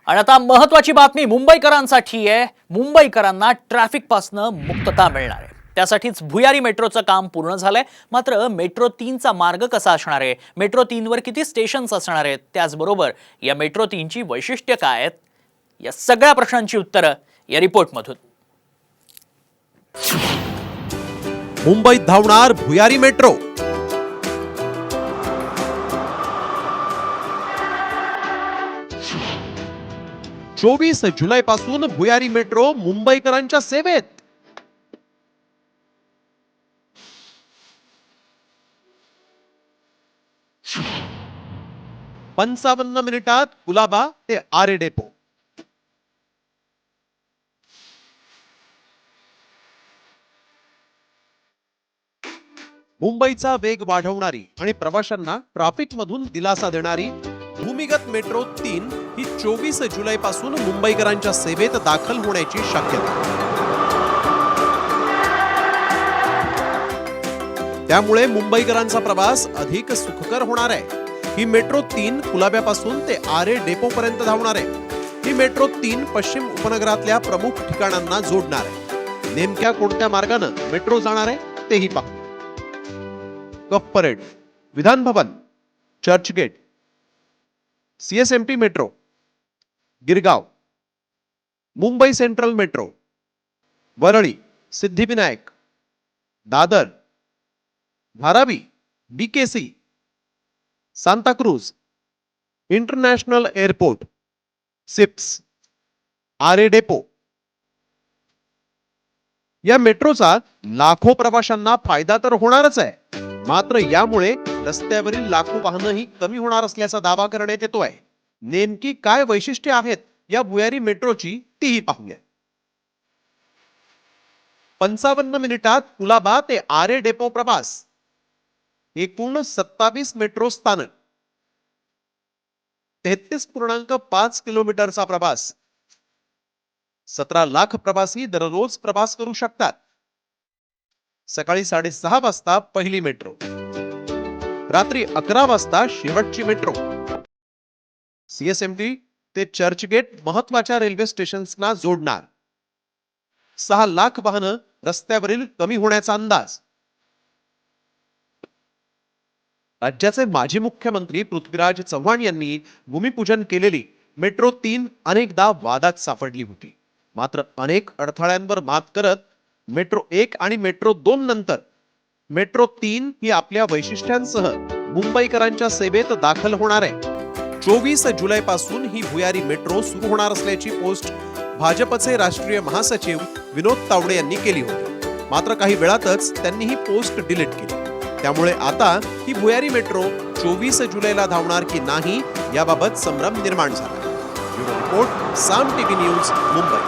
आणि आता महत्वाची बातमी मुंबईकरांसाठी आहे। मुंबईकरांना ट्रॅफिक पासनं मुक्तता मिळणार आहे। त्यासाठीच भुयारी मेट्रोचं काम पूर्ण झालंय। मात्र मेट्रो 3 चा मार्ग कसा असणार आहे, मेट्रो 3 वर किती स्टेशन्स असणार आहेत, त्याचबरोबर या मेट्रो 3 ची वैशिष्ट्ये काय आहेत, या सगळ्या प्रश्नांची उत्तरं या रिपोर्टमधून। मुंबईत धावणार भुयारी मेट्रो। चोवीस जुलै पासून भुयारी मेट्रो मुंबईकरांच्या सेवेत। 55 मिनिटात कुलाबा ते आरे डेपो। मुंबईचा वेग वाढवणारी आणि प्रवाशांना ट्रॅफिक मधून दिलासा देणारी भूमिगत मेट्रो 3 ही 24 जुलै पासून मुंबईकरांच्या सेवेत दाखल होण्याची शक्यता। त्यामुळे मुंबईकरांचा प्रवास अधिक सुखकर होणार आहे। ही मेट्रो 3 कुलाब्यापासून ते आरे डेपो पर्यंत धावणार आहे। ही मेट्रो 3 पश्चिम उपनगरातल्या प्रमुख ठिकाणांना जोडणार आहे। नेमक्या कोणत्या मार्गाने मेट्रो जाणार आहे तेही पाहू। Cuffe Parade, Vidhan Bhavan, Churchgate, CSMT metro, Girgaon, Mumbai Central metro, Worli, Siddhivinayak, Dadar, Dharavi, BKC, Santacruz, international airport, SEEPZ, Aarey depot. या मेट्रोचा लाखो प्रवाशांना फायदा तर होणारच आहे, मात्र यामुळे रस्त्यावरील लाखो वाहनंही कमी होणार असल्याचा दावा करण्यात येतोय। नेमकी काय वैशिष्ट्ये आहेत या भुयारी मेट्रोची तीही पाहूया। 55 मिनिटात कुलाबा ते आरे डेपो प्रवास। एकूण 27 मेट्रो स्थानक, 33.5 किलोमीटरचा प्रवास। 17 लाख प्रवासी दररोज प्रवास करू शकतात। सकाळी 6:30 वाजता पहिली मेट्रो, रात्री 11 वाजता शेवटची मेट्रो। सीएसएमटी ते चर्चगेट महत्वाच्या रेल्वे स्टेशन्सना जोडणार। 6 लाख वाहनं रस्त्यावरील कमी होण्याचा अंदाज। राज्याचे माजी मुख्यमंत्री पृथ्वीराज चव्हाण यांनी भूमिपूजन केलेली मेट्रो 3 अनेकदा वादात सापडली होती। मात्र अनेक अडथळ्यांवर मात करत मेट्रो 1 आणि मेट्रो 2 नंतर मेट्रो 3 ही आपल्या वैशिष्ट्यांसह मुंबईकरांच्या सेवेत दाखल होणार आहे। 24 जुलै पासून ही भुयारी मेट्रो सुरू होणार असल्याची पोस्ट भाजपचे राष्ट्रीय महासचिव विनोद तावडे यांनी केली होती। मात्र काही वेळातच त्यांनी ही पोस्ट डिलीट केली। त्यामुळे आता ही भुयारी मेट्रो 24 जुलैला धावणार की नाही याबाबत संभ्रम निर्माण झाला। ब्युरो रिपोर्ट, साम टीव्ही न्यूज, मुंबई।